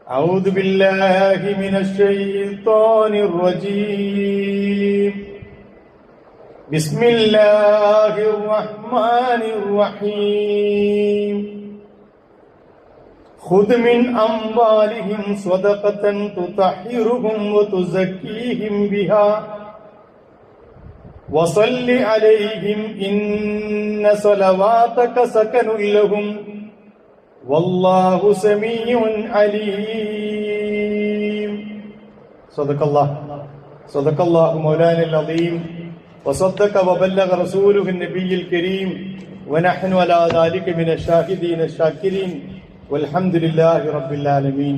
أعوذ بالله من الشيطان الرجيم بسم الله الرحمن الرحيم خذ من أموالهم صدقة تطهرهم وتزكيهم بها وصل عليهم إن صلواتك سكن لهم والله سميع عليم صدق الله مولانا العظيم وصدق وبلغ رسوله النبي الكريم ونحن على ذلك من الشاهدين الشاكرين والحمد لله رب العالمين.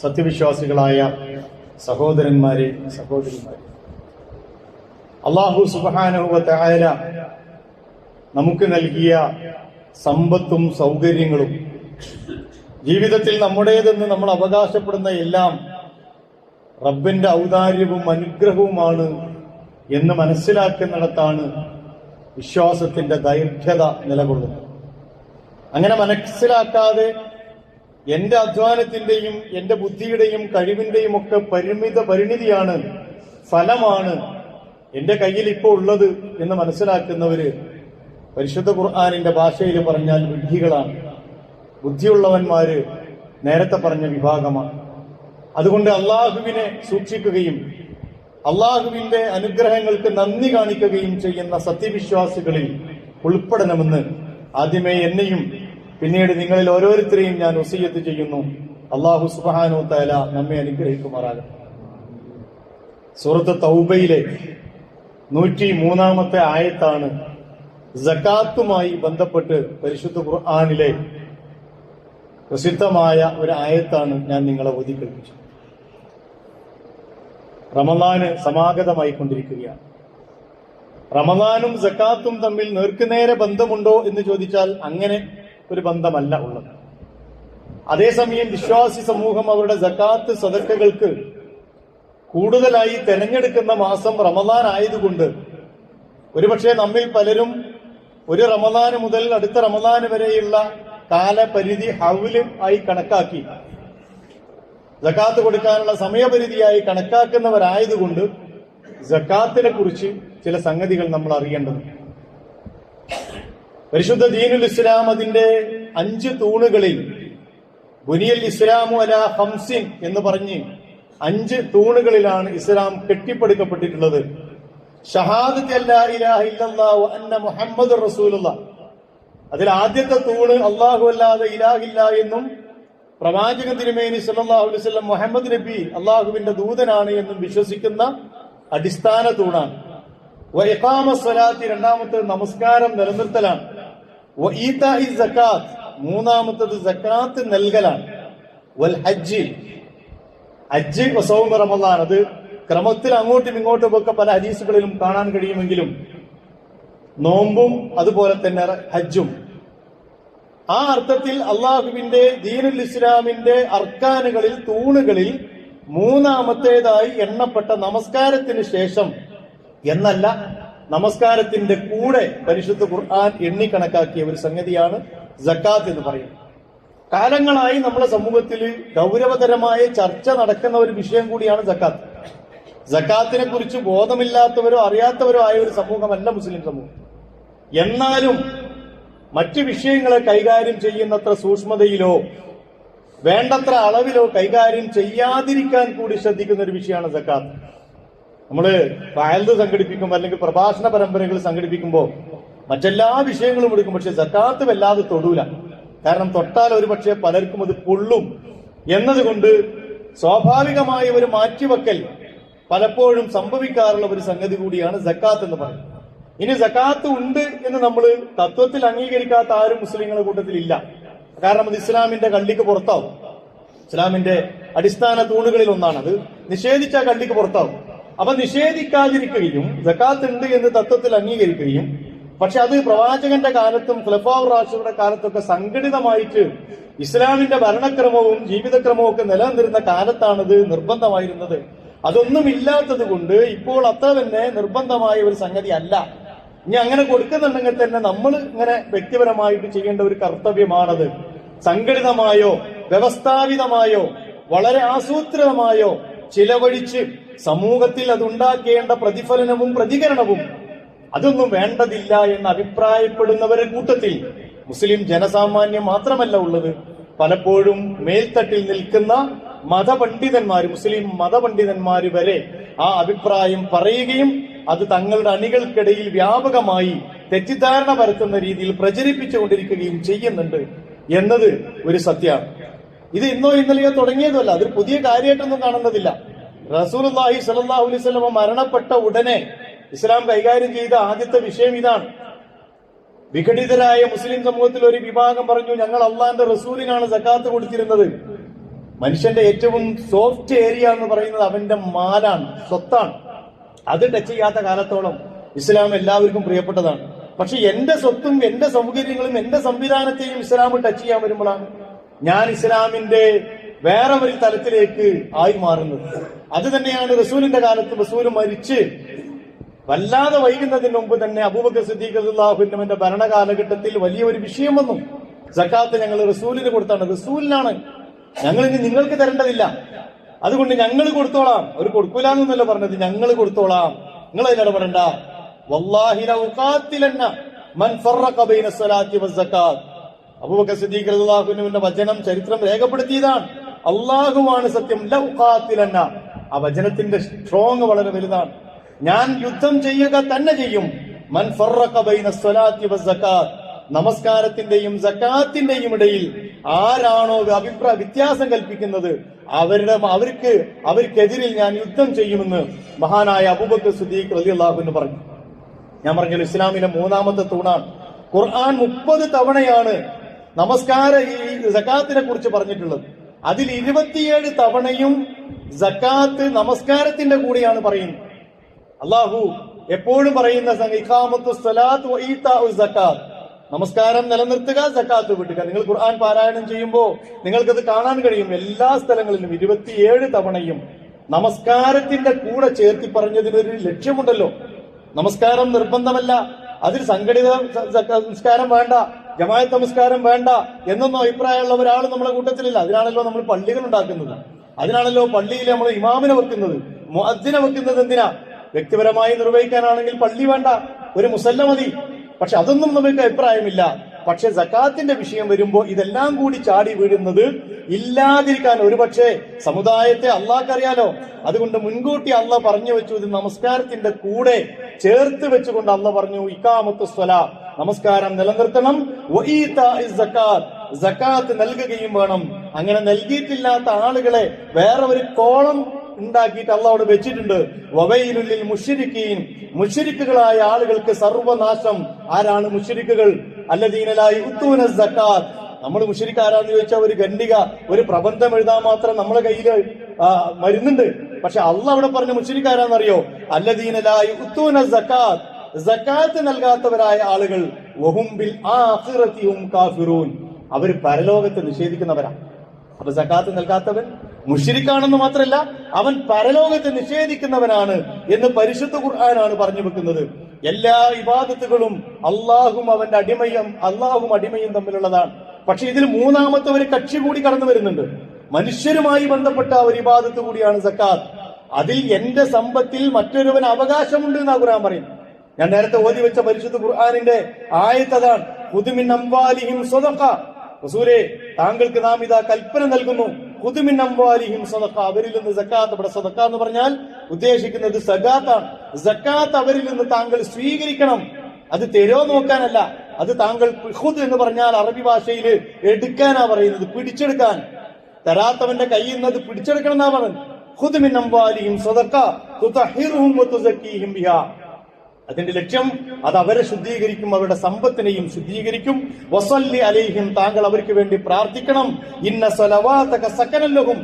സത്യവിശ്വാസികളായ സഹോദരന്മാരെ സഹോദരിമാരെ, അല്ലാഹു സുബ്ഹാനഹു വ തആല നമുക്ക് നൽകിയ സമ്പത്തും സൗകര്യങ്ങളും ജീവിതത്തിൽ നമ്മുടേതെന്ന് നമ്മൾ അവകാശപ്പെടുന്ന എല്ലാം റബ്ബിന്റെ ഔദാര്യവും അനുഗ്രഹവുമാണ് എന്ന് മനസ്സിലാക്കുന്നിടത്താണ് വിശ്വാസത്തിന്റെ ദൈർഘ്യത നിലകൊള്ളുന്നത്. അങ്ങനെ മനസ്സിലാക്കാതെ എന്റെ അധ്വാനത്തിന്റെയും എന്റെ ബുദ്ധിയുടെയും കഴിവിന്റെയും ഒക്കെ പരിണിതിയാണ്, ഫലമാണ് എന്റെ കയ്യിൽ ഇപ്പോൾ ഉള്ളത് എന്ന് മനസ്സിലാക്കുന്നവര് പരിശുദ്ധ ഖുർആനിന്റെ ഭാഷയിൽ പറഞ്ഞാൽ വിഡ്ഢികളാണ്. ബുദ്ധിയുള്ളവന്മാര് നേരത്തെ പറഞ്ഞ വിഭാഗമാണ്. അതുകൊണ്ട് അള്ളാഹുവിനെ സൂക്ഷിക്കുകയും അള്ളാഹുവിന്റെ അനുഗ്രഹങ്ങൾക്ക് നന്ദി കാണിക്കുകയും ചെയ്യുന്ന സത്യവിശ്വാസികളിൽ ഉൾപ്പെടണമെന്ന് ആദ്യമേ എന്നെയും പിന്നീട് നിങ്ങളിൽ ഓരോരുത്തരെയും ഞാൻ വസിയ്യത്ത് ചെയ്യുന്നു. അള്ളാഹു സുബ്ഹാനഹു തആല നമ്മെ അനുഗ്രഹിക്കുമാറാകട്ടെ. സൂറത്ത് തൗബയിലെ 103-ാമത്തെ ആയത്താണ് സകാത്തുമായി ബന്ധപ്പെട്ട് പരിശുദ്ധ ഖുർആനിലെ പ്രസിദ്ധമായ ഒരു ആയത്താണ് ഞാൻ നിങ്ങളെ ഓതി കേൾപ്പിച്ചത്. റമദാന് സമാഗതമായി കൊണ്ടിരിക്കുകയാണ്. റമദാനും സകാത്തും തമ്മിൽ നേർക്കുനേരെ ബന്ധമുണ്ടോ എന്ന് ചോദിച്ചാൽ അങ്ങനെ ഒരു ബന്ധമല്ല ഉള്ളത്. അതേസമയം വിശ്വാസി സമൂഹം അവരുടെ സകാത്ത് സദഖകൾക്ക് കൂടുതലായി തെരഞ്ഞെടുക്കുന്ന മാസം റമദാൻ ആയതുകൊണ്ട് ഒരുപക്ഷെ നമ്മിൽ പലരും ഒരു റമദാന് മുതൽ അടുത്ത റമദാന് വരെയുള്ള കാലപരിധി ഹൗല് ആയി കണക്കാക്കി സകാത്ത് കൊടുക്കാനുള്ള സമയപരിധിയായി കണക്കാക്കുന്നവരായതുകൊണ്ട് സകാത്തിനെ കുറിച്ച് ചില സംഗതികൾ നമ്മൾ അറിയേണ്ടതുണ്ട്. പരിശുദ്ധ ദീനുൽ ഇസ്ലാം അതിന്റെ 5 തൂണുകളിൽ ബുനിയൽ ഇസ്ലാമു അലാ ഖംസിൻ എന്ന് പറഞ്ഞ് 5 തൂണുകളിലാണ് ഇസ്ലാം കെട്ടിപ്പടുക്കപ്പെട്ടിട്ടുള്ളത്. ഷഹാദത്ത് അല്ലാ ഇലാഹ ഇല്ലല്ലാഹു വ അന്ന മുഹമ്മദുർ റസൂലുള്ളാഹ്. അതിൽ ആദ്യത്തെ തൂണ് അല്ലാഹു അല്ലാതെ ഇലാഹില്ല എന്നും പ്രവാചകൻ തിരുമേനി സല്ലല്ലാഹു അലൈഹി വസല്ലം മുഹമ്മദ് നബി അല്ലാഹുവിന്റെ ദൂതനാണ് എന്നും വിശ്വസിക്കുന്ന അടിസ്ഥാന തൂണാണ്. വ ഇഖാമസ് സ്വലാത്തി, രണ്ടാമത്തേത് നമസ്കാരം നിലനിർത്തലാണ്. വ ഈതാഇ സകാത്ത്, മൂന്നാമത്തേത് സകാത്ത് നൽകലാണ്. വൽ ഹജ്ജ്, ഹജ്ജ് വ സൗമ റമദാൻ, അത് ക്രമത്തിൽ അങ്ങോട്ടും ഇങ്ങോട്ടും ഒക്കെ പല ഹദീസുകളിലും കാണാൻ കഴിയുമെങ്കിലും നോമ്പും അതുപോലെ തന്നെ ഹജ്ജും. ആ അർത്ഥത്തിൽ അള്ളാഹുവിന്റെ ദീനുൽ ഇസ്ലാമിന്റെ അർക്കാനുകളിൽ, തൂണുകളിൽ മൂന്നാമത്തേതായി എണ്ണപ്പെട്ട നമസ്കാരത്തിന് ശേഷം എന്നല്ല, നമസ്കാരത്തിന്റെ കൂടെ പരിശുദ്ധ ഖുർആൻ എണ്ണിക്കണക്കാക്കിയ ഒരു സംഗതിയാണ് സക്കാത്ത് എന്ന് പറയുന്നത്. കാലങ്ങളായി നമ്മുടെ സമൂഹത്തിൽ ഗൗരവതരമായ ചർച്ച നടക്കുന്ന ഒരു വിഷയം കൂടിയാണ് സക്കാത്ത്. സക്കാത്തിനെ കുറിച്ച് ബോധമില്ലാത്തവരോ അറിയാത്തവരോ ആയ ഒരു സമൂഹമല്ല മുസ്ലിം സമൂഹം. എന്നാലും മറ്റു വിഷയങ്ങളെ കൈകാര്യം ചെയ്യുന്നത്ര സൂക്ഷ്മതയിലോ വേണ്ടത്ര അളവിലോ കൈകാര്യം ചെയ്യാതിരിക്കാൻ കൂടി ശ്രദ്ധിക്കുന്ന ഒരു വിഷയമാണ് സക്കാത്ത്. നമ്മള് വയൽത് സംഘടിപ്പിക്കുമ്പോൾ അല്ലെങ്കിൽ പ്രഭാഷണ പരമ്പരകൾ സംഘടിപ്പിക്കുമ്പോൾ മറ്റെല്ലാ വിഷയങ്ങളും എടുക്കും, പക്ഷെ സക്കാത്ത് വല്ലാതെ തൊടൂല. കാരണം തൊട്ടാൽ ഒരു പക്ഷേ പലർക്കും അത് പൊള്ളും എന്നതുകൊണ്ട് സ്വാഭാവികമായ ഒരു മാറ്റിവെക്കൽ പലപ്പോഴും സംഭവിക്കാറുള്ള ഒരു സംഗതി കൂടിയാണ് സക്കാത്ത് എന്ന് പറയുന്നത്. ഇനി സക്കാത്ത് ഉണ്ട് എന്ന് നമ്മൾ തത്വത്തിൽ അംഗീകരിക്കാത്ത ആരും മുസ്ലിങ്ങളുടെ കൂട്ടത്തിൽ ഇല്ല. കാരണം അത് ഇസ്ലാമിന്റെ കള്ളിക്ക് പുറത്താവും. ഇസ്ലാമിന്റെ അടിസ്ഥാന തൂണുകളിൽ ഒന്നാണ്. അത് നിഷേധിച്ച കള്ളിക്ക് പുറത്താവും. അപ്പൊ നിഷേധിക്കാതിരിക്കുകയും സക്കാത്ത് ഉണ്ട് എന്ന് തത്വത്തിൽ അംഗീകരിക്കുകയും, പക്ഷെ അത് പ്രവാചകന്റെ കാലത്തും ഖുലഫാഉർ റാഷിദുകളുടെ കാലത്തൊക്കെ സംഘടിതമായിട്ട് ഇസ്ലാമിന്റെ ഭരണക്രമവും ജീവിതക്രമവും ഒക്കെ നിലനിന്നിരുന്ന കാലത്താണത് നിർബന്ധമായിരുന്നത്. അതൊന്നും ഇല്ലാത്തത് കൊണ്ട് ഇപ്പോൾ അത്ര തന്നെ നിർബന്ധമായ ഒരു സംഗതി അല്ല. ഇനി അങ്ങനെ കൊടുക്കുന്നുണ്ടെങ്കിൽ തന്നെ നമ്മൾ ഇങ്ങനെ വ്യക്തിപരമായിട്ട് ചെയ്യേണ്ട ഒരു കർത്തവ്യമാണത്. സംഘടിതമായോ വ്യവസ്ഥാപിതമായോ വളരെ ആസൂത്രിതമായോ ചിലവഴിച്ച് സമൂഹത്തിൽ അതുണ്ടാക്കേണ്ട പ്രതിഫലനവും പ്രതികരണവും അതൊന്നും വേണ്ടതില്ല എന്ന് അഭിപ്രായപ്പെടുന്നവരുടെ കൂട്ടത്തിൽ മുസ്ലിം ജനസാമാന്യം മാത്രമല്ല ഉള്ളത്. പലപ്പോഴും മേൽത്തട്ടിൽ നിൽക്കുന്ന മതപണ്ഡിതന്മാര്, മുസ്ലിം മതപണ്ഡിതന്മാര് വരെ ആ അഭിപ്രായം പറയുകയും അത് തങ്ങളുടെ അണികൾക്കിടയിൽ വ്യാപകമായി തെറ്റിദ്ധാരണ പരത്തുന്ന രീതിയിൽ പ്രചരിപ്പിച്ചുകൊണ്ടിരിക്കുകയും ചെയ്യുന്നുണ്ട് എന്നത് ഒരു സത്യമാണ്. ഇത് ഇന്നോ ഇന്നലെയോ തുടങ്ങിയതല്ല, അതൊരു പുതിയ കാര്യമായിട്ടൊന്നും കാണുന്നതില്ല. റസൂലുള്ളാഹി സ്വല്ലല്ലാഹു അലൈഹി വസല്ലം മരണപ്പെട്ട ഉടനെ ഇസ്ലാം കൈകാര്യം ചെയ്ത ആദ്യത്തെ വിഷയം ഇതാണ്. വിഘടിതരായ മുസ്ലിം സമൂഹത്തിൽ ഒരു വിഭാഗം പറഞ്ഞു, ഞങ്ങൾ അള്ളാന്റെ റസൂലിനാണ് സക്കാത്ത് കൊടുത്തിരുന്നത്. മനുഷ്യന്റെ ഏറ്റവും സോഫ്റ്റ് ഏരിയ എന്ന് പറയുന്നത് അവന്റെ മാലാണ്, സ്വത്താണ്. അത് ടച്ച് ചെയ്യാത്ത കാലത്തോളം ഇസ്ലാം എല്ലാവർക്കും പ്രിയപ്പെട്ടതാണ്. പക്ഷെ എന്റെ സ്വത്തും എന്റെ സൗകര്യങ്ങളും എന്റെ സംവിധാനത്തെയും ഇസ്ലാം ടച്ച് ചെയ്യാൻ വരുമ്പോഴാണ് ഞാൻ ഇസ്ലാമിന്റെ വേറെ ഒരു തലത്തിലേക്ക് ആയി മാറുന്നത്. അത് തന്നെയാണ് റസൂലിന്റെ കാലത്ത് റസൂൽ മരിച്ച് വല്ലാതെ വൈകുന്നതിന് മുമ്പ് തന്നെ അബൂബക്കർ സിദ്ദീഖ് റളിയല്ലാഹു അൻഹുവിന്റെ ഭരണകാലഘട്ടത്തിൽ വലിയൊരു വിഷയം വന്നു. സക്കാത്ത് ഞങ്ങൾ റസൂലിന് കൊടുത്താണ്, റസൂലിനാണ്, ഞങ്ങൾ ഇനി നിങ്ങൾക്ക് തരേണ്ടതില്ല, അതുകൊണ്ട് ഞങ്ങൾ കൊടുത്തോളാം. അവർ കൊടുക്കൂലെന്നല്ല പറഞ്ഞത്, ഞങ്ങൾ കൊടുത്തോളാം, നിങ്ങൾ അതിനിടപെടണ്ട. വല്ലാഹി ലൗ ഖാതിലന്ന മൻ ഫറഖ ബൈന സ്വലാത്തി വസ്സകാത്ത്. അബൂബക്കർ സിദ്ദീഖ് റളിയല്ലാഹു അൻഹുവിന്റെ വചനം ചരിത്രം രേഖപ്പെടുത്തിയതാണ്. അല്ലാഹുവാണ് സത്യം, ലൗ ഖാതിലന്ന. ആ വചനത്തിന്റെ സ്ട്രോങ് വളരെ വലുതാണ്. ഞാൻ യുദ്ധം ചെയ്യുക തന്നെ ചെയ്യും. മൻ ഫറഖ ബൈന സ്വലാത്തി വസ്സകാത്ത്. നമസ്കാരത്തിന്റെയും സക്കാത്തിന്റെയും ഇടയിൽ ആരാണോ വ്യത്യാസം കൽപ്പിക്കുന്നത് അവർക്കെതിരിൽ ഞാൻ യുദ്ധം ചെയ്യുമെന്ന് മഹാനായ അബൂബക്കർ സിദ്ദീഖ് റളിയല്ലാഹു അൻഹു പറഞ്ഞു. ഞാൻ പറഞ്ഞല്ലോ, ഇസ്ലാമിലെ മൂന്നാമത്തെ തൂണാണ്. ഖുർആൻ 30 തവണയാണ് ഈ സക്കാത്തിനെ കുറിച്ച് പറഞ്ഞിട്ടുള്ളത്. അതിൽ 27 തവണയും സക്കാത്ത് നമസ്കാരത്തിന്റെ കൂടെയാണ് പറയുന്നത്. അള്ളാഹു എപ്പോഴും പറയുന്ന ഇഖാമത്തു സ്വലാത്ത് വ ഈതാഉ സക്കാത്ത്, നമസ്കാരം നിലനിർത്തുക, സക്കാത്ത് വിട്ടുക. നിങ്ങൾ ഖുർആൻ പാരായണം ചെയ്യുമ്പോൾ നിങ്ങൾക്കത് കാണാൻ കഴിയും. എല്ലാ സ്ഥലങ്ങളിലും 27 തവണയും നമസ്കാരത്തിന്റെ കൂടെ ചേർത്തി പറഞ്ഞതിനൊരു ലക്ഷ്യമുണ്ടല്ലോ. നമസ്കാരം നിർബന്ധമല്ല, അതിൽ സംഘടിത നമസ്കാരം വേണ്ട, ജമാഅത്ത് നമസ്കാരം വേണ്ട എന്നൊന്നും അഭിപ്രായമുള്ള ഒരാൾ നമ്മുടെ കൂട്ടത്തിലില്ല. അതിനാണല്ലോ നമ്മൾ പള്ളികൾ ഉണ്ടാക്കുന്നത്, അതിനാണല്ലോ പള്ളിയിൽ നമ്മൾ ഇമാമിനെ വെക്കുന്നത്, മുഅദ്ദിനെ വെക്കുന്നത്. എന്തിനാ? വ്യക്തിപരമായി നിർവഹിക്കാനാണെങ്കിൽ പള്ളി വേണ്ട, ഒരു മുസല്ല മതി. പക്ഷെ അതൊന്നും നമുക്ക് അഭിപ്രായമില്ല. പക്ഷെ സക്കാത്തിന്റെ വിഷയം വരുമ്പോൾ ഇതെല്ലാം കൂടി ചാടി വീഴുന്നത് ഇല്ലാതിരിക്കാൻ, ഒരുപക്ഷെ സമുദായത്തെ അള്ളാഹ്ക്കറിയാലോ, അതുകൊണ്ട് മുൻകൂട്ടി അള്ളാഹ് പറഞ്ഞു വെച്ചു. ഇത് നമസ്കാരത്തിന്റെ കൂടെ ചേർത്ത് വെച്ചുകൊണ്ട് അള്ളാഹ് പറഞ്ഞു, ഇഖാമത്തു സ്വലാ, നമസ്കാരം നിലനിർത്തണം, വ ഈതാഇസ് സക്കാത്ത്, സക്കാത്ത് നൽകുകയും വേണം. അങ്ങനെ നൽകിയിട്ടില്ലാത്ത ആളുകളെ വേറെ ഒരു കോളം ഉണ്ടാക്കിയിട്ട് അള്ളാഹ് വെച്ചിട്ടുണ്ട്. വവൈലുൽ മുശ്രിക്കീൻ, മുശ്രിക്കുകളായ ആളുകൾക്ക് സർവനാശം. ആരാണ് മുശ്രിക്കുകൾ? അല്ലദീന ലാ യുതൂന സക്കാത്ത്. നമ്മൾ മുശ്രിക്കാരാന്ന് ചോദിച്ചാൽ ഒരു ഖണ്ഡിക, ഒരു പ്രബന്ധം എഴുതാൻ മാത്രം നമ്മളെ കയ്യിൽ മരുന്നുണ്ട്. പക്ഷെ അള്ളാഹ് അവിടെ പറഞ്ഞ മുശ്രിക്കാരാന്നറിയോ? അല്ലദീന ലാ യുതൂന സക്കാത്ത്, സക്കാത്ത് നൽകാത്തവരായ ആളുകൾ. വഹും ബിൽ ആഖിറതി ഹും കാഫിറൂൻ, അവർ പരലോകത്തെ നിഷേധിക്കുന്നവരാണ്. അപ്പൊ സക്കാത്ത് നൽകാത്തവൻ മുശ്രിക്കാണെന്ന് മാത്രമല്ല, അവൻ പരലോകത്തെ നിഷേധിക്കുന്നവനാണ് എന്ന് പരിശുദ്ധ ഖുർആനാണ് പറഞ്ഞു വെക്കുന്നത്. എല്ലാ ഇബാദത്തുകളും അള്ളാഹും അടിമയും തമ്മിലുള്ളതാണ്. പക്ഷെ ഇതിൽ മൂന്നാമത്തെ ഒരു കക്ഷി കൂടി കടന്നു വരുന്നുണ്ട്. മനുഷ്യരുമായി ബന്ധപ്പെട്ട ഒരു ഇബാദത്ത് കൂടിയാണ് സക്കാത്ത്. അതിൽ എന്റെ സമ്പത്തിൽ മറ്റൊരുവന് അവകാശമുണ്ട് എന്നാ ഖുർആൻ പറയും. ഞാൻ നേരത്തെ ഓതി വെച്ച പരിശുദ്ധ ഖുർആനിന്റെ ആയത്തതാണ്, ഖുദ് മിൻ അംവാലിഹിം സ്വദഖ. റസൂലേ, താങ്കൾക്ക് നാം ഇതാ കൽപ്പന നൽകുന്നു, ഖുദ് മിൻ അംവാലിഹിം സ്വദഖ, അവരിൽ നിന്ന് സക്കാത്ത്. ഇവിടെ സദഖ എന്ന് പറഞ്ഞാൽ ഉദ്ദേശിക്കുന്നത് സകാത്താണ്. സക്കാത്ത് അവരിൽ നിന്ന് താങ്കൾ സ്വീകരിക്കണം. അത് തെരോ നോക്കാനല്ല, അത് താങ്കൾ ഖുദ് എന്ന് പറഞ്ഞാൽ അറബി ഭാഷയിൽ എടുക്കാനാ പറയുന്നത്, പിടിച്ചെടുക്കാൻ. തരാത്തവന്റെ കയ്യിൽ നിന്ന് അത് പിടിച്ചെടുക്കണം എന്നാ പറയുന്നത്. ഖുദ് മിൻ അംവാലിഹിം സ്വദഖ തുതഹിറുഹും വതുസക്കീഹിം ബിഹാ. അതിന്റെ ലക്ഷ്യം അത് അവരെ ശുദ്ധീകരിക്കും, അവരുടെ സമ്പത്തിനെയും ശുദ്ധീകരിക്കും. വസല്ലി അലൈഹിം, താങ്കൾ അവർക്ക് വേണ്ടി പ്രാർത്ഥിക്കണം. ഇന്ന സ്വലവാതക സകനൻ ലഹും,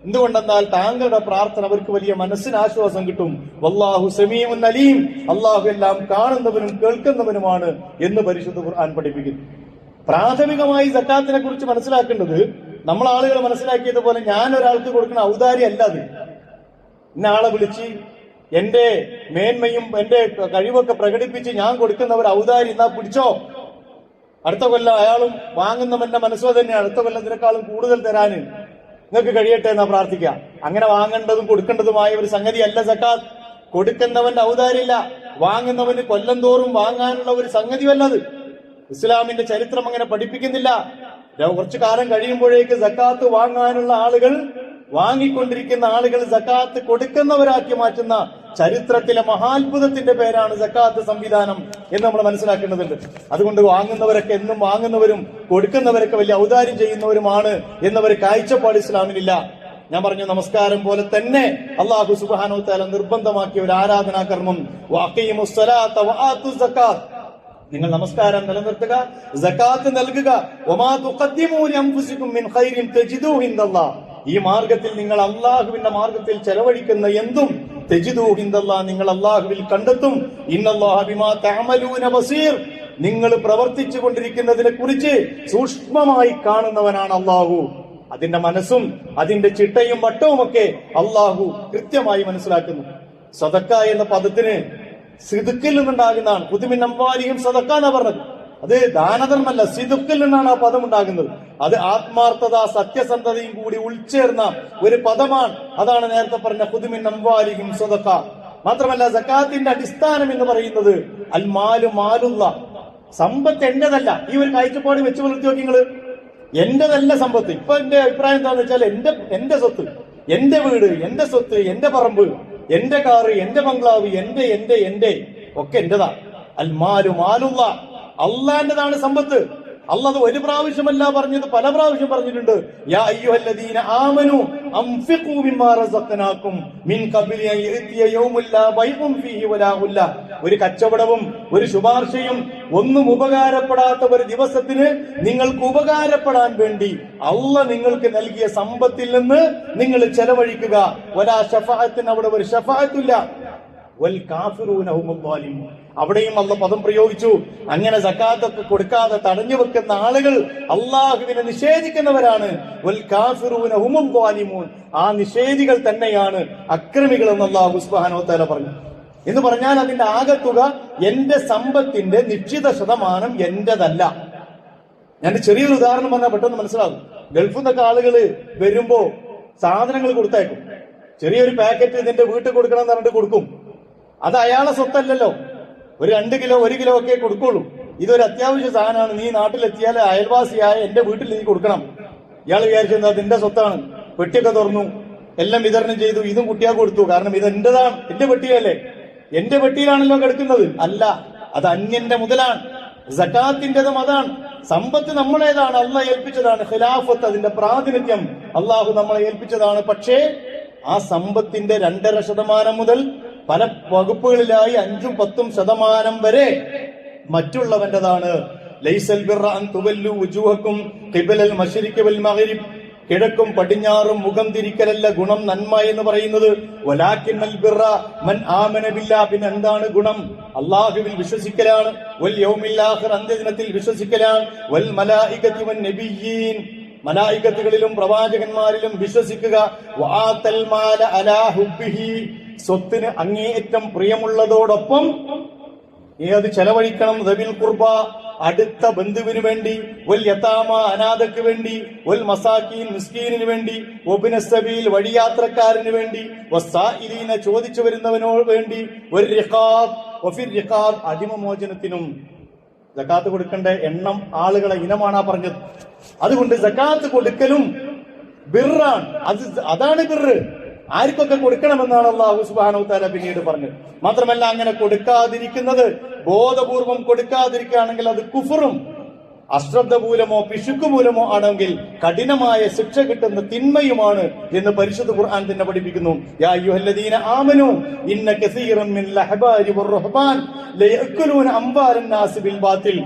എന്തുകൊണ്ടെന്നാൽ താങ്കളുടെ പ്രാർത്ഥന അവർക്ക് വലിയ മനസ്സിന് ആശ്വാസം കിട്ടും. വല്ലാഹു സമീഉൻ അലീം, അല്ലാഹു എല്ലാം കാണുന്നവനും കേൾക്കുന്നവനുമാണ് എന്ന് പരിശുദ്ധ ഖുർആൻ പഠിപ്പിക്കുന്നു. പ്രാഥമികമായി സക്കാത്തിനെ കുറിച്ച് മനസ്സിലാക്കേണ്ടത്, നമ്മൾ ആളുകൾ മനസ്സിലാക്കിയതുപോലെ ഞാൻ ഒരാൾക്ക് കൊടുക്കുന്ന ഔദാര്യം അല്ല അത്. ഇന്ന ആളെ വിളിച്ച് എന്റെ മേന്മയും എന്റെ കഴിവൊക്കെ പ്രകടിപ്പിച്ച് ഞാൻ കൊടുക്കുന്ന ഒരു ഔദാര്യം, എന്നാ പിടിച്ചോ, അടുത്ത കൊല്ലം അയാളും വാങ്ങുന്നവന്റെ മനസ്സോ തന്നെ അടുത്ത കൊല്ലത്തിനേക്കാളും കൂടുതൽ തരാന് നിങ്ങൾക്ക് കഴിയട്ടെ എന്നാ പ്രാർത്ഥിക്കുക. അങ്ങനെ വാങ്ങേണ്ടതും കൊടുക്കേണ്ടതുമായ ഒരു സംഗതിയല്ല സക്കാത്ത്. കൊടുക്കുന്നവന്റെ ഔദാര്യമില്ല, വാങ്ങുന്നവന് കൊല്ലം തോറും വാങ്ങാനുള്ള ഒരു സംഗതിയല്ലത്. ഇസ്ലാമിന്റെ ചരിത്രം അങ്ങനെ പഠിപ്പിക്കുന്നില്ല. കുറച്ചു കാലം കഴിയുമ്പോഴേക്ക് സക്കാത്ത് വാങ്ങാനുള്ള ആളുകൾ, വാങ്ങിക്കൊണ്ടിരിക്കുന്ന ആളുകൾ സക്കാത്ത് കൊടുക്കുന്നവരാക്കി മാറ്റുന്ന ചരിത്രത്തിലെ മഹാത്ഭുതത്തിന്റെ പേരാണ് സക്കാത്ത് സംവിധാനം എന്ന് നമ്മൾ മനസ്സിലാക്കേണ്ടതുണ്ട്. അതുകൊണ്ട് വാങ്ങുന്നവരൊക്കെ എന്നും വാങ്ങുന്നവരും കൊടുക്കുന്നവരൊക്കെ വലിയ ഔദാര്യം ചെയ്യുന്നവരുമാണ് എന്നവർ കാഴ്ചപ്പാട് ഇസ്ലാമിനില്ല. ഞാൻ പറഞ്ഞു, നമസ്കാരം പോലെ തന്നെ അല്ലാഹു സുബ്ഹാനഹു വ തആല നിർബന്ധമാക്കിയ ഒരു ആരാധനാ കർമ്മം, വഅഖീമുസ് സ്വലാത്ത വആതുസ് സക്കാത്ത്, നിങ്ങൾ നമസ്കാരം നിലനിർത്തുക, സക്കാത്ത് നൽകുക. വമാ തുഖദ്ദിമൂ ലിഅൻഫുസികും മിൻ ഖൈരിൻ തജിദൂഹു ഇൻദല്ലാഹ്, ഈ മാർഗത്തിൽ നിങ്ങൾ അള്ളാഹുവിന്റെ മാർഗത്തിൽ ചെലവഴിക്കുന്ന എന്തും തജിദൂഹു ഇൻദല്ലാഹ്, നിങ്ങൾ അള്ളാഹുവിൽ കണ്ടെത്തും. ഇന്നല്ലാഹ ബിമാ തഅമലൂന ബസീർ, നിങ്ങൾ പ്രവർത്തിച്ചു കൊണ്ടിരിക്കുന്നതിനെ കുറിച്ച് സൂക്ഷ്മമായി കാണുന്നവനാണ് അള്ളാഹു. അതിന്റെ മനസ്സും അതിന്റെ ചിട്ടയും വട്ടവും ഒക്കെ അള്ളാഹു കൃത്യമായി മനസ്സിലാക്കുന്നു. സദക്ക എന്ന പദത്തിന് സിദുക്കിൽ നിന്നുണ്ടാകുന്നതാണ്. ഖുദ്മിൻ അംവാലിഹിം സദക്ക എന്നാ പറഞ്ഞത്. അത് ദാനധർമ്മല്ല, സിദുക്കിൽ നിന്നാണ് ആ പദം ഉണ്ടാകുന്നത്. അത് ആത്മാർത്ഥത, സത്യസന്ധതയും കൂടി ഉൾച്ചേർന്ന ഒരു പദമാണ്. അതാണ് നേരത്തെ പറഞ്ഞ ഖുദ്മിൻ അംവാലിഹിം സദക്ക. മാത്രമല്ല സക്കാത്തിന്റെ അടിസ്ഥാനം എന്ന് പറയുന്നത് അൽ മാലു മാലുള്ള, സമ്പത്ത് എന്റേതല്ല. ഈ ഒരു കാഴ്ചപ്പാട് വെച്ച് പുലർത്തി നോക്കി നിങ്ങള്. എന്റേതല്ല സമ്പത്ത്. ഇപ്പൊ എന്റെ അഭിപ്രായം എന്താന്ന് വെച്ചാൽ എന്റെ സ്വത്ത്, എന്റെ വീട്, എന്റെ സ്വത്ത്, എന്റെ പറമ്പ്, എന്റെ കാറ്, എന്റെ ബംഗ്ലാവ്, എന്റെ ഒക്കെ എന്റേതാ. അൽ മാലു മാലുള്ള, അള്ളാന്റേതാണ് സമ്പത്ത്. അല്ലാഹ് ഒരു പ്രാവശ്യമല്ല പറഞ്ഞത്, പല പ്രാവശ്യം പറഞ്ഞിട്ടുണ്ട്. യാ അയ്യുഹല്ലദീന ആമനു അൻഫിഖൂ മിമ്മാ റസഖ്നാകും മിൻ ഖബ്ലി അൻ യഅതിയ യൗമുൻ ലാ ബൈഉൻ ഫീഹി വലാ ഖുല്ല. ഒരു കച്ചവടവും ഒരു ശുപാർശയും ഒന്നും ഉപകാരപ്പെടാത്ത ഒരു ദിവസത്തിന് നിങ്ങൾക്ക് ഉപകാരപ്പെടാൻ വേണ്ടി അള്ളാഹ് നിങ്ങൾക്ക് നൽകിയ സമ്പത്തിൽ നിന്ന് നിങ്ങൾ ചെലവഴിക്കുക. വലാ ശഫാഅത്തിൻ, അവിടെ ഒരു ശഫാഅത്തില്ല. വൽ കാഫിറൂന ഹുമുൽ ളാലിമൂൻ, അവിടെയും അള്ളാഹ് പദം പ്രയോഗിച്ചു. അങ്ങനെ സക്കാത്തൊക്കെ കൊടുക്കാതെ തടഞ്ഞു വെക്കുന്ന ആളുകൾ അള്ളാഹുവിനെ നിഷേധിക്കുന്നവരാണ്. വൽ കാഫിറൂന ഹുമുൽ ളാലിമൂൻ, ആ നിഷേധികൾ തന്നെയാണ് അക്രമികൾ എന്ന് അല്ലാഹു സുബ്ഹാനഹു വ തആല പറഞ്ഞു. എന്ന് പറഞ്ഞാൽ അതിന്റെ ആകെത്തുക എന്റെ സമ്പത്തിന്റെ നിശ്ചിത ശതമാനം എന്റേതല്ല. ഞാൻ ചെറിയൊരു ഉദാഹരണം പറഞ്ഞാൽ പെട്ടെന്ന് മനസ്സിലാകും. ഗൾഫിൽ നിന്നൊക്കെ ആളുകൾ വരുമ്പോ സാധനങ്ങൾ കൊടുത്തേക്കും. ചെറിയൊരു പാക്കറ്റ് ഇതിന്റെ വീട്ടിൽ കൊടുക്കണം എന്ന് പറഞ്ഞിട്ട് കൊടുക്കും. അത് അയാളെ സ്വത്തല്ലല്ലോ. ഒരു 2 കിലോ 1 കിലോ ഒക്കെ കൊടുക്കുള്ളൂ. ഇതൊരു അത്യാവശ്യ സാധനമാണ്. നീ നാട്ടിലെത്തിയാൽ അയൽവാസിയായ എന്റെ വീട്ടിൽ നീ കൊടുക്കണം. ഇയാൾ വിചാരിച്ചത് അതിന്റെ സ്വത്താണ്. പെട്ടിയൊക്കെ തുറന്നു, എല്ലാം വിതരണം ചെയ്തു, ഇതും കുട്ടിയാൾക്ക് കൊടുത്തു. കാരണം ഇത് എന്റേതാണ്, എന്റെ പെട്ടിയല്ലേ, എന്റെ പെട്ടിയിലാണല്ലോ കിടക്കുന്നത്. അല്ല, അത് അന്യന്റെ മുതലാണ്. സക്കാത്തിന്റേതും അതാണ്. സമ്പത്ത് നമ്മളേതാണ്, അള്ളാഹ് ഏൽപ്പിച്ചതാണ്. ഖിലാഫത്ത്, അതിന്റെ പ്രാതിനിധ്യം അള്ളാഹു നമ്മളെ ഏൽപ്പിച്ചതാണ്. പക്ഷേ ആ സമ്പത്തിന്റെ 2.5% മുതൽ പല വകുപ്പുകളിലായി 5-10% വരെ മറ്റുള്ളവന്റേതാണ്. ലൈസൽ ബിർറ അൻ തുവല്ലു വുജൂഹക്കും ഖിബലൽ മശ്രിഖി വൽ മഗ്രിബ്, കിഴക്കും പടിഞ്ഞാറും മുഖം തിരിക്കലല്ല ഗുണം, നന്മ എന്ന് പറയുന്നത്. വലാകിന്നൽ ബിർറ മൻ ആമന ബില്ലാഹ്, പിന്നെ എന്താണ് ഗുണം? അല്ലാഹുവിൽ വിശ്വസിക്കലാണ്. വൽ യൗമിൽ ആഖിർ, അന്ത്യദിനത്തിൽ വിശ്വസിക്കലാണ്. വൽ മലായികതി വൻ നബിയ്യീൻ, മലായികത്തുകളിലും പ്രവാചകന്മാരിലും വിശ്വസിക്കുക. വആതൽ മാല അലാ ഹുബ്ബിഹി, സ്വത്തിന് അങ്ങേയറ്റം പ്രിയമുള്ളതോടൊപ്പം അത് ചെലവഴിക്കണം. ദബിൽ ഖുർബ, അടുത്ത ബന്ധുവിന് വേണ്ടി. വൽ യതാമ, അനാഥക്ക് വേണ്ടി. വൽ മസാക്കീൻ, മിസ്കീനിന് വേണ്ടി. വബ്ന സബീൽ, വഴിയാത്രക്കാരന് വേണ്ടി. വസ്സായിലീന, ചോദിച്ചു വരുന്നവനോട് വേണ്ടി. വൽ റിഖാബ്, വഫിർ റിഖാബ്, അടിമമോചനത്തിനും. സക്കാത്ത് കൊടുക്കേണ്ട എണ്ണം, ആളുകളെ ഇനമാണ് ആ പറഞ്ഞത്. അതുകൊണ്ട് സക്കാത്ത് കൊടുക്കലും ബിർറാണ്. അതാണ് ബിർറ്. ആർക്കൊക്കെ കൊടുക്കണമെന്നാണ് അല്ലാഹു സുബ്ഹാനഹു വ തആല പിന്നീട് പറഞ്ഞത്. മാത്രമല്ല, അങ്ങനെ കൊടുക്കാതിരിക്കുന്നത്, ബോധപൂർവം കൊടുക്കാതിരിക്കുകയാണെങ്കിൽ അത് കുഫറും അശ്രദ്ധ മൂലമോ പിശുക്ക് മൂലമോ ആണെങ്കിൽ കഠിനമായ ശിക്ഷ കിട്ടുന്ന തിന്മയുമാണ് എന്ന് പരിശുദ്ധ ഖുർആൻ തന്നെ പഠിപ്പിക്കുന്നു. യാ അയ്യുഹല്ലദീന ആമനൂ ഇന്ന കസീറൻ മിൻ ലഹബാരി വർ-റഹ്ബാൻ ലയഅകുലൂന അംവാലൻ നാസി ബിൽ ബാത്തിൽ.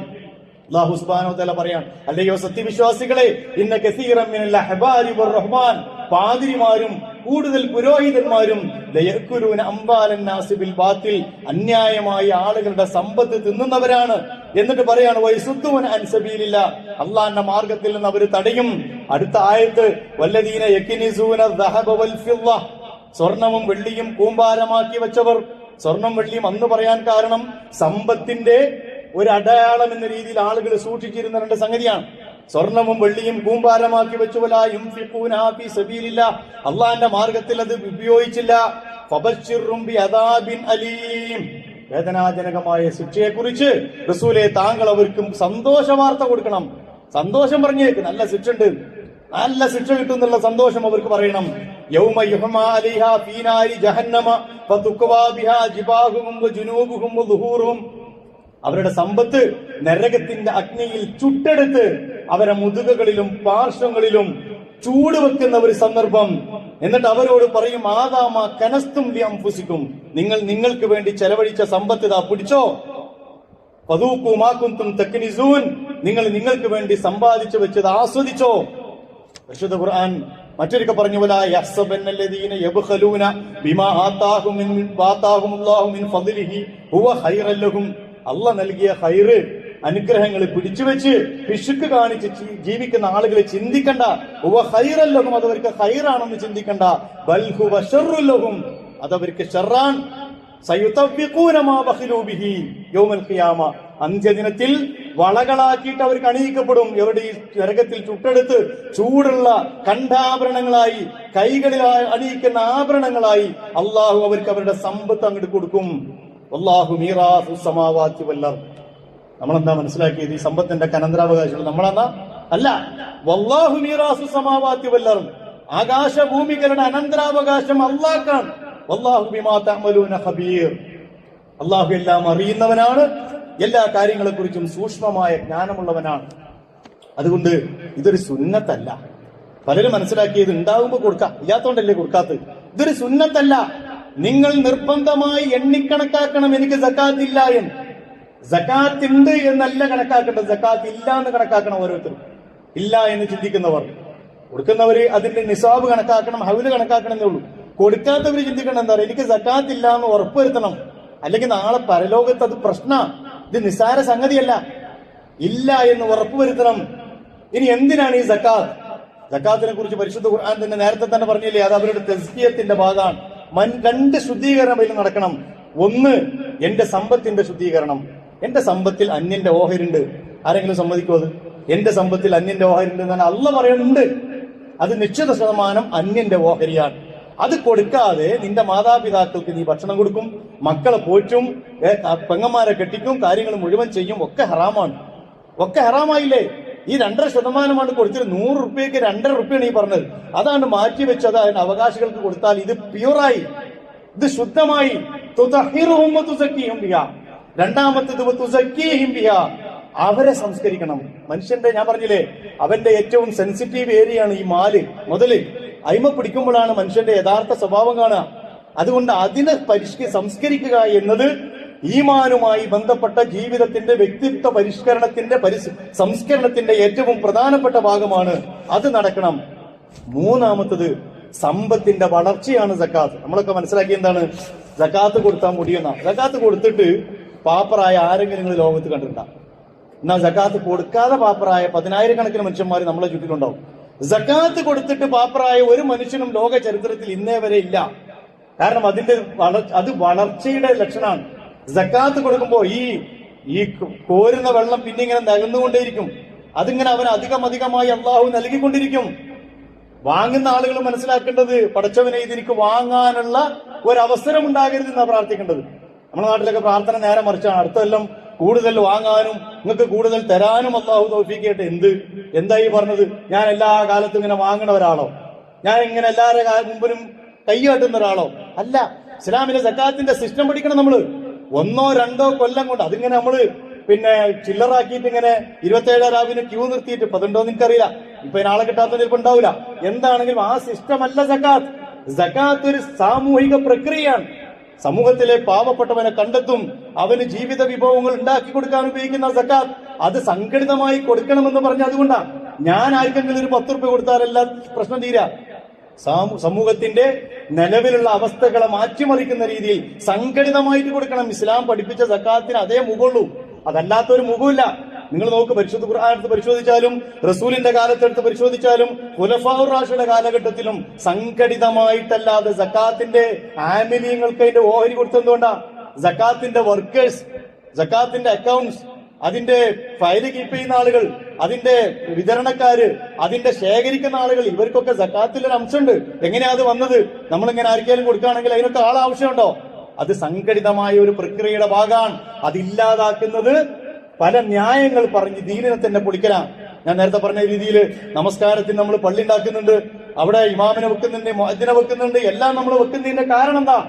അല്ലാഹു സുബ്ഹാനഹു വ തആല പറയാൻ, അല്ലയോ സത്യവിശ്വാസികളെ, ഇന്ന കസീറൻ മിൻ ലഹബാരി വർ-റഹ്ബാൻ, പാതിരിമാരും കൂടുതൽ പുരോഹിതന്മാരും ലയഅകുലൂന അംവാലൻ നാസി ബിൽ ബാത്തിൽ, അന്യായമായ ആളുകളുടെ സമ്പത്ത് തിന്നുന്നവരാണ്. എന്നിട്ട് പറയാണ് വയസുദ്ദൂന അൻ സബീലില്ലാഹ്, അല്ലാഹുവിന്റെ മാർഗത്തിൽ നിന്ന് അവർ തടയും. അടുത്ത ആയത്ത് വല്ലദീന യക്നിസൂന ദഹബ വൽ ഫിദ്ദ, സ്വർണവും വെള്ളിയും കൂമ്പാരമാക്കി വെച്ചവർ. സ്വർണം വെള്ളിയും അന്ന് പറയാൻ കാരണം സമ്പത്തിന്റെ ഒരു അടയാളം എന്ന രീതിയിൽ ആളുകൾ സൂക്ഷിച്ചിരുന്ന രണ്ട് സംഗതിയാണ്. സ്വർണവും വെള്ളിയും കൂമ്പാരമാക്കി വെച്ചുവലായും അള്ളാന്റെ മാർഗത്തിൽ അത് ഉപയോഗിച്ചില്ല. ഫബശ്ശിർഹും ബിഅദാബിൻ അലീം, വേദനാജനകമായ ശിക്ഷയെക്കുറിച്ച് റസൂലെ താങ്കൾ അവർക്കും സന്തോഷ വാർത്ത കൊടുക്കണം. സന്തോഷം പറഞ്ഞേക്ക്, നല്ല ശിക്ഷ ഉണ്ട്, നല്ല ശിക്ഷ കിട്ടുന്നുള്ള സന്തോഷം അവർക്ക് പറയണം. യൗമ യുഹ്മാ അലൈഹാ ഫീ നാരി ജഹന്നമ ഫതുക്വാ ബിഹാ ജിബാഹുഹും വജുനൂബുഹും വദുഹൂറുഹും, അവരുടെ സമ്പത്ത് നരകത്തിന്റെ അഗ്നിയിൽ ചുട്ടെടുത്ത് അവരെ മുതുകകളിലും പാർശ്വങ്ങളിലും ചൂട് വെക്കുന്ന ഒരു സന്ദർഭം. എന്നിട്ട് അവരോട് പറയും, ആദാമ കനസ്തും ലി അൻഫുസിക്കും, നിങ്ങൾക്ക് വേണ്ടി ചെലവഴിച്ച സമ്പത്ത് ഇതാ പിടിച്ചോ. ഫദൂഖൂ മാ കുൻതും തക്നിസൂൻ, നിങ്ങൾക്ക് വേണ്ടി സമ്പാദിച്ചു വെച്ചത് ആസ്വദിച്ചോ. പരിശുദ്ധ ഖുർആൻ മറ്റൊരിക്കൽ പറഞ്ഞു, വലാ യഹ്സബന്നല്ലദീന യബ്ഖലൂന ബിമാ ആതാഹുമുല്ലാഹു മിൻ ഫദ്ലിഹി ഹുവ ഖൈറൻ ലഹും, അല്ലാഹ് നൽകിയ ഖൈറ് അനുഗ്രഹങ്ങൾ പിടിച്ചുവെച്ച് പിശുക്ക് കാണിച്ച് ജീവിക്കുന്ന ആളുകളെ ചിന്തിക്കണ്ട. ഹുവ ഖൈറൻ ലഹും, അതവർക്ക് ഖൈറാണെന്ന് ചിന്തിക്കണ്ട. ബൽ ഹുവ ശർറുൻ ലഹും, അതവർക്ക് ഷർറാൻ. സയുതഫിഖൂന മാ ബഖിലൂ ബിഹി യൗമൽ ഖിയാമ, അന്ത്യദിനത്തിൽ വളകളാക്കിയിട്ട് അവർക്ക് അണിയിക്കപ്പെടും. എവിടെ? ഈ നരകത്തിൽ ചുട്ടെടുത്ത് ചൂടുള്ള കണ്ഠാഭരണങ്ങളായി, കൈകളിൽ അണിയിക്കുന്ന ആഭരണങ്ങളായി അള്ളാഹു അവർക്ക് അവരുടെ സമ്പത്ത് അങ്ങോട്ട് കൊടുക്കും. വല്ലാഹു മീറാസുസ് സമാവാതി വൽ അർദ്. നമ്മളെന്താ മനസ്സിലാക്കിയത്? ഈ സമ്പത്തിന്റെ അനന്തരാവകാശികൾ നമ്മളെന്നാ അല്ല. വല്ലാഹു മീറാസുസ് സമാവാതി വൽ അർദ്, ആകാശഭൂമികളുടെ അനന്തരാവകാശം അള്ളാഹ്ക്കാണ്. വല്ലാഹു ബിമാ തഅമലൂന ഖബീർ, അള്ളാഹു എല്ലാം അറിയുന്നവനാണ്, എല്ലാ കാര്യങ്ങളെക്കുറിച്ചും സൂക്ഷ്മമായ ജ്ഞാനമുള്ളവനാണ്. അതുകൊണ്ട് ഇതൊരു സുന്നത്തല്ല. പലരും മനസ്സിലാക്കിയത് ഉണ്ടാകുമ്പോൾ കൊടുക്കാം, ഇല്ലാത്തോണ്ടല്ലേ കൊടുക്കാത്തത്. ഇതൊരു സുന്നത്തല്ല. നിങ്ങൾ നിർബന്ധമായി എണ്ണിക്കണക്കാക്കണം, എനിക്ക് സക്കാത്ത് ഇല്ല എന്ന്. സക്കാത്ത് ഉണ്ട് എന്നല്ല കണക്കാക്കേണ്ടത്, സക്കാത്ത് ഇല്ല എന്ന് കണക്കാക്കണം. ഓരോരുത്തരും ഇല്ല എന്ന് ചിന്തിക്കുന്നവർ, കൊടുക്കുന്നവര് അതിന്റെ നിസാബ് കണക്കാക്കണം, ഹൗല് കണക്കാക്കണം എന്നേ ഉള്ളൂ. കൊടുക്കാത്തവര് ചിന്തിക്കണം, എന്താ പറയുക, എനിക്ക് സക്കാത്ത് ഇല്ല എന്ന് ഉറപ്പുവരുത്തണം, അല്ലെങ്കിൽ നാളെ പരലോകത്ത് അത് പ്രശ്ന. ഇത് നിസ്സാര സംഗതിയല്ല, ഇല്ല എന്ന് ഉറപ്പുവരുത്തണം. ഇനി എന്തിനാണ് ഈ സക്കാത്ത്? സക്കാത്തിനെ കുറിച്ച് പരിശുദ്ധ ഖുർആൻ തന്നെ നേരത്തെ തന്നെ പറഞ്ഞില്ലേ, അത് അവരുടെ തസ്കിയത്തിന്റെ ഭാഗമാണ്. രണ്ട് ശുദ്ധീകരണം അതിൽ നടക്കണം. ഒന്ന്, എന്റെ സമ്പത്തിന്റെ ശുദ്ധീകരണം. എന്റെ സമ്പത്തിൽ അന്യന്റെ ഓഹരിണ്ട്. ആരെങ്കിലും സമ്മതിക്കോ? അത് എന്റെ സമ്പത്തിൽ അന്യന്റെ ഓഹരിണ്ട് എന്നാണ് അള്ളാഹ് പറയുന്നുണ്ട്. അത് നിശ്ചിത ശതമാനം അന്യന്റെ ഓഹരിയാണ്. അത് കൊടുക്കാതെ നിന്റെ മാതാപിതാക്കൾക്ക് നീ ഭക്ഷണം കൊടുക്കും, മക്കളെ പോറ്റും, പെങ്ങന്മാരെ കെട്ടിക്കും, കാര്യങ്ങൾ മുഴുവൻ ചെയ്യും. ഒക്കെ ഹറാമാണ്, ഒക്കെ ഹറാമായില്ലേ? ഈ 2.5% കൊടുത്തിട്ട് 100 റുപ്യക്ക് 2.5 റുപ്യാണ് ഈ പറഞ്ഞത്. അതാണ് മാറ്റിവെച്ചത്. അതിന് അവകാശികൾക്ക് കൊടുത്താൽ ഇത് പ്യൂറായി, ഇത് ശുദ്ധമായി. രണ്ടാമത്തേത് അവരെ സംസ്കരിക്കണം. മനുഷ്യന്റെ, ഞാൻ പറഞ്ഞില്ലേ, അവന്റെ ഏറ്റവും സെൻസിറ്റീവ് ഏരിയയാണ് ഈ മാല് മുതല്. അയിമ പിടിക്കുമ്പോഴാണ് മനുഷ്യന്റെ യഥാർത്ഥ സ്വഭാവം കാണുക. അതുകൊണ്ട് അതിനെ സംസ്കരിക്കുക എന്നത് ഈമാനുമായി ബന്ധപ്പെട്ട ജീവിതത്തിന്റെ വ്യക്തിത്വ പരിഷ്കരണത്തിന്റെ സംസ്കരണത്തിന്റെ ഏറ്റവും പ്രധാനപ്പെട്ട ഭാഗമാണ്. അത് നടക്കണം. മൂന്നാമത്തത് സമ്പത്തിന്റെ വളർച്ചയാണ് സക്കാത്ത്. നമ്മളൊക്കെ മനസ്സിലാക്കി എന്താണ് സക്കാത്ത് കൊടുത്താൽ മുടിയെന്ന. സക്കാത്ത് കൊടുത്തിട്ട് പാപ്പറായ ആരെങ്കിലും നിങ്ങൾ ലോകത്ത് കണ്ടിട്ടുണ്ടാവും? എന്നാൽ സക്കാത്ത് കൊടുക്കാതെ പാപ്പറായ 10,000 മനുഷ്യന്മാർ നമ്മളെ ചുറ്റിലുണ്ടാവും. സക്കാത്ത് കൊടുത്തിട്ട് പാപ്പറായ ഒരു മനുഷ്യനും ലോക ചരിത്രത്തിൽ ഇന്നേ വരെ ഇല്ല. കാരണം അത് വളർച്ചയുടെ ലക്ഷണമാണ്. സക്കാത്ത് കൊടുക്കുമ്പോ ഈ കോരുന്ന വെള്ളം പിന്നെ ഇങ്ങനെ നകന്നുകൊണ്ടേയിരിക്കും. അതിങ്ങനെ അവൻ അധികമായി അള്ളാഹു നൽകിക്കൊണ്ടിരിക്കും. വാങ്ങുന്ന ആളുകൾ മനസ്സിലാക്കേണ്ടത്, പടച്ചവനെ ഇതെനിക്ക് വാങ്ങാനുള്ള ഒരവസരം ഉണ്ടാകരുത് എന്നാണ് പ്രാർത്ഥിക്കേണ്ടത്. നമ്മുടെ നാട്ടിലൊക്കെ പ്രാർത്ഥന നേരെ മറിച്ചാണ്. അടുത്തെല്ലാം കൂടുതൽ വാങ്ങാനും നിങ്ങൾക്ക് കൂടുതൽ തരാനും അള്ളാഹു തൗഫീഖ് ചെയ്യട്ടെ. എന്തായി പറഞ്ഞത്? ഞാൻ എല്ലാ കാലത്തും ഇങ്ങനെ വാങ്ങണ ഒരാളോ, ഞാൻ ഇങ്ങനെ എല്ലാവരുടെ മുമ്പിനും കൈകാട്ടുന്ന ഒരാളോ അല്ല. ഇസ്ലാമിലെ സക്കാത്തിന്റെ സിസ്റ്റം പഠിക്കണം നമ്മള്. 1-2 കൊല്ലം കൊണ്ട് അതിങ്ങനെ നമ്മള് ചില്ലറാക്കിയിട്ട് ഇങ്ങനെ 27 രാവിലെ ക്യൂ നിർത്തിയിട്ട്, ഇപ്പൊ അതുണ്ടോ എനിക്കറിയില്ല, ഇപ്പൊ നാളെ കിട്ടാത്ത ചിലപ്പോൾ ഉണ്ടാവില്ല. എന്താണെങ്കിലും ആ സിസ്റ്റം അല്ല സക്കാത്ത്. സക്കാത്ത് ഒരു സാമൂഹിക പ്രക്രിയയാണ്. സമൂഹത്തിലെ പാവപ്പെട്ടവനെ കണ്ടെത്തും, അവന് ജീവിത വിഭവങ്ങൾ ഉണ്ടാക്കി കൊടുക്കാൻ ഉപയോഗിക്കുന്ന സക്കാത്ത് അത് സംഘടിതമായി കൊടുക്കണമെന്ന് പറഞ്ഞ അതുകൊണ്ടാണ്. ഞാൻ ആർക്കെങ്കിലും ഒരു 10 റുപ്യ കൊടുത്താലെല്ലാം പ്രശ്നം തീരാ. സമൂഹത്തിന്റെ നിലവിലുള്ള അവസ്ഥകളെ മാറ്റിമറിക്കുന്ന രീതിയിൽ സംഘടിതമായിട്ട് കൊടുക്കണം. ഇസ്ലാം പഠിപ്പിച്ച സക്കാത്തിന് അതേ മുഖമുള്ളൂ, അതല്ലാത്തൊരു മുഖമില്ല. നിങ്ങൾ നോക്ക്, പരിശുദ്ധ ഖുർആനെടുത്ത് പരിശോധിച്ചാലും റസൂലിന്റെ കാലത്തെടുത്ത് പരിശോധിച്ചാലും ഖുലഫാഉർ റാഷിദുടെ കാലഘട്ടത്തിലും സംഘടിതമായിട്ടല്ലാതെ സക്കാത്തിന്റെ ആമിലിയങ്ങൾക്ക് അതിന്റെ ഓഹരി കൊടുത്തെന്തുകൊണ്ടാ? സക്കാത്തിന്റെ വർക്കേഴ്സ്, സക്കാത്തിന്റെ അക്കൗണ്ട്സ് അതിന്റെ ഫയല് കീപ്പ് ചെയ്യുന്ന ആളുകൾ, അതിന്റെ വിതരണക്കാര്, അതിന്റെ ശേഖരിക്കുന്ന ആളുകൾ, ഇവർക്കൊക്കെ സക്കാത്തിലൊരു അംശമുണ്ട്. എങ്ങനെയാ അത് വന്നത്? നമ്മളിങ്ങനെ ആർക്കെങ്കിലും കൊടുക്കുകയാണെങ്കിൽ അതിനൊക്കെ ആവശ്യമുണ്ടോ? അത് സംഘടിതമായ ഒരു പ്രക്രിയയുടെ ഭാഗമാണ്. അതില്ലാതാക്കുന്നത് പല ന്യായങ്ങൾ പറഞ്ഞ് ദീനിനെ തന്നെ പൊളിക്കലാണ്. ഞാൻ നേരത്തെ പറഞ്ഞ രീതിയിൽ നമസ്കാരത്തിന് നമ്മൾ പള്ളി ഉണ്ടാക്കുന്നുണ്ട്, അവിടെ ഇമാമിനെ വെക്കുന്നുണ്ട്, മുഅദ്ദിനെ വെക്കുന്നുണ്ട്, എല്ലാം നമ്മൾ വെക്കുന്നതിന്റെ കാരണം എന്താ?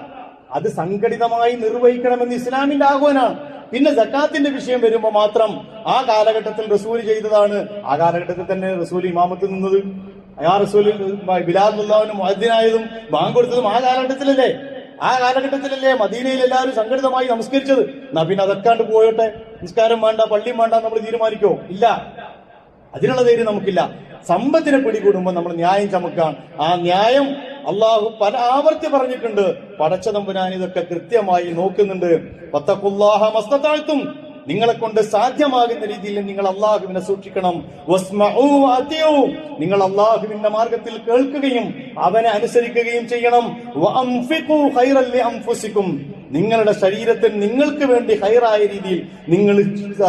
അത് സംഘടിതമായി നിർവഹിക്കണമെന്ന് ഇസ്ലാമിന്റെ ആഹ്വാനാണ്. പിന്നെ സക്കാത്തിന്റെ വിഷയം വരുമ്പോ മാത്രം ആ കാലഘട്ടത്തിൽ റസൂൽ ചെയ്തതാണ്. ആ കാലഘട്ടത്തിൽ തന്നെ റസൂൽ ഇമാമത്ത് നിന്നത്, ആ റസൂൽ ബിലാൽ റളിയല്ലാഹു മുഅദ്ദിനായതും ബാങ്ക് കൊടുത്തതും ആ കാലഘട്ടത്തിലല്ലേ? ആ കാലഘട്ടത്തിലല്ലേ മദീനയിൽ എല്ലാവരും സംഘടിതമായി നമസ്കരിച്ചത്? എന്നാ പിന്നെ അതൊക്കാണ്ട് പോയോട്ടെ, നിസ്കാരം വേണ്ട, പള്ളിയും വേണ്ട നമ്മൾ തീരുമാനിക്കോ? ഇല്ല, അതിനുള്ള ധൈര്യം നമുക്കില്ല. സമ്പത്തിനെ പിടികൂടുമ്പോൾ നമ്മൾ ന്യായം ചമക്കാൻ, ആ ന്യായം അള്ളാഹു പല ആവർത്തി പറഞ്ഞിട്ടുണ്ട്. പടച്ച തമ്പുരാൻ ഇതൊക്കെ കൃത്യമായി നോക്കുന്നുണ്ട്. വത്തഖുല്ലാഹ മസ്തതഅ്തും, നിങ്ങളെ കൊണ്ട് സാധ്യമാകുന്ന രീതിയിൽ നിങ്ങൾ അള്ളാഹുവിനെ സൂക്ഷിക്കണം. വസ്മഉ വഅതിഉ, നിങ്ങൾ അള്ളാഹുവിന്റെ മാർഗത്തിൽ കേൾക്കുകയും അവനെ അനുസരിക്കുകയും ചെയ്യണം. വഅൻഫിഖു ഖൈറൻ ലിഅൻഫുസികും, നിങ്ങളുടെ ശരീരത്തിൽ നിങ്ങൾക്ക് വേണ്ടി ഹൈറായ രീതിയിൽ നിങ്ങൾ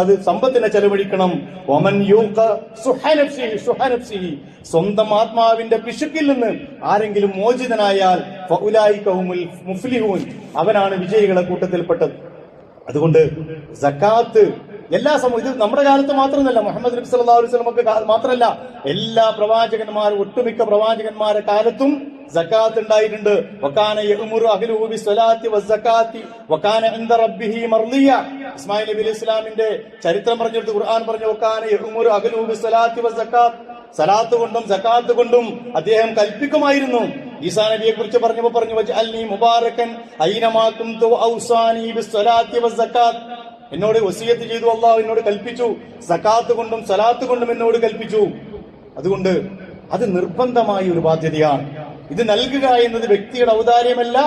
അത് സമ്പത്തിനെ ചെലവഴിക്കണം. വമൻ യൂഖ ശുഹ നഫ്സിഹി, സ്വന്തം ആത്മാവിന്റെ പിശുക്കിൽ നിന്ന് ആരെങ്കിലും മോചിതനായാൽ ഫഉലൈക ഹുമുൽ മുഫ്ലിഹൂൻ, അവനാണ് വിജയികളെ കൂട്ടത്തിൽപ്പെട്ടത്. അതുകൊണ്ട് സക്കാത്ത് എല്ലാ സമയവും, ഇത് നമ്മുടെ കാലത്ത് മാത്രമല്ല, മുഹമ്മദ് നബി സല്ലല്ലാഹു അലൈഹി വസല്ലമക്ക് മാത്രമല്ല, എല്ലാ പ്രവാചകന്മാരും, ഒട്ടുമിക്ക പ്രവാചകന്മാരുടെ കാലത്തും സക്കാത്ത് ഉണ്ടായിട്ടുണ്ട്. വകാന യഅ്മുറു അഹ്ലുഹു ബിസ്സലാത്തി വസ്സകാത്തി വകാന ഇൻദ റബ്ബിഹി മർളിയ. ഇസ്മായിൽ നബി അലൈഹി ഇസ്ലാമിന്റെ ചരിത്രം പറഞ്ഞെടുത്ത് ഖുർആൻ പറഞ്ഞു, വകാന യഅ്മുറു അഹ്ലുഹു ബിസ്സലാത്തി വസ്സകാത്ത്, സലാത്ത് കൊണ്ടും സക്കാത്ത് കൊണ്ടും അദ്ദേഹം കൽപ്പിക്കുമായിരുന്നു. ഈസാ നബിയെ കുറിച്ച് പറഞ്ഞപ്പോ പറഞ്ഞു, വജഅൽനി മുബാറകൻ ഐനമാ കുന്തു ഔസാനി ബിസ്സലാത്തി വസ്സകാത്ത്, എന്നോട് വസിയത്ത് ചെയ്തു, അള്ളാഹു എന്നോട് കൽപ്പിച്ചു, സക്കാത്ത് കൊണ്ടും സലാത്ത് കൊണ്ടും എന്നോട് കൽപ്പിച്ചു. അതുകൊണ്ട് അത് നിർബന്ധമായ ഒരു ബാധ്യതയാണ്. ഇത് നൽകുക എന്നത് വ്യക്തിയുടെ ഔദാര്യമല്ല,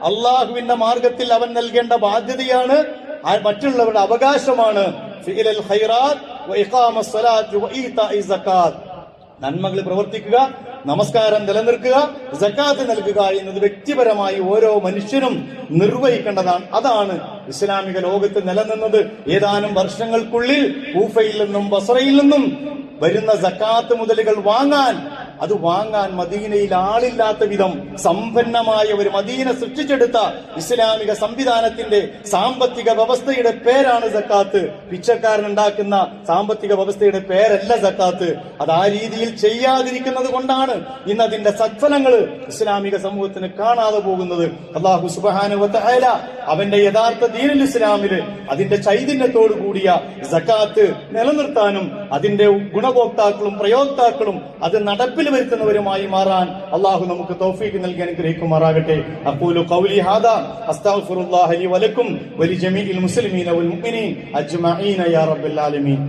അള്ളാഹുവിന്റെ മാർഗത്തിൽ അവൻ നൽകേണ്ട ബാധ്യതയാണ്, മറ്റുള്ളവരുടെ അവകാശമാണ്. ഫിഇലൽ ഖൈറാത്ത് വഇഖാമസ് സ്വലാത്ത് വഈതാഇസ് സക്കാത്ത്, നന്മകൾ പ്രവർത്തിക്കുക, നമസ്കാരം നിലനിർത്തുക, സക്കാത്ത് നൽകുക എന്നത് വ്യക്തിപരമായി ഓരോ മനുഷ്യനും നിർവഹിക്കേണ്ടതാണ്. അതാണ് ഇസ്ലാമിക ലോകത്ത് നിലനിന്നത്. ഏതാനും വർഷങ്ങൾക്കുള്ളിൽ കൂഫയിൽ നിന്നും ബസ്രയിൽ നിന്നും വരുന്ന സക്കാത്ത് മുതലുകൾ വാങ്ങാൻ മദീനയിൽ ആളില്ലാത്ത വിധം സമ്പന്നമായ ഒരു മദീന സൃഷ്ടിച്ചെടുത്ത ഇസ്ലാമിക സംവിധാനത്തിന്റെ സാമ്പത്തിക വ്യവസ്ഥയുടെ പേരാണ് സക്കാത്ത്. പിച്ചക്കാരനുണ്ടാക്കുന്ന സാമ്പത്തിക വ്യവസ്ഥയുടെ പേരല്ല സക്കാത്ത്. അത് ആ രീതിയിൽ ചെയ്യാതിരിക്കുന്നത് കൊണ്ടാണ് ഇന്ന് അതിന്റെ സത്ഫലങ്ങൾ ഇസ്ലാമിക സമൂഹത്തിന് കാണാതെ പോകുന്നത്. അല്ലാഹു സുബ്ഹാനഹു വ തആല അവന്റെ യഥാർത്ഥ ദീനുൽ ഇസ്ലാമില് അതിന്റെ ചൈതന്യത്തോടു കൂടിയ സക്കാത്ത് നിലനിർത്താനും അതിന്റെ ഗുണഭോക്താക്കളും പ്രയോക്താക്കളും അത് നടപ്പിൽ വരുത്തുന്നവരുമായി മാറാൻ അള്ളാഹു നമുക്ക് തൗഫീഖ് നൽകി അനുഗ്രഹിക്കുമാറാകട്ടെ. അഖൂലു ഖൗലി ഹാദാ അസ്തഗ്ഫിറുല്ലാഹ ലി വലക്കും വലിജമീഇൽ മുസ്ലിമീന വൽ മുഅ്മിനീൻ അജ്മഈന യാ റബ്ബൽ ആലമീൻ.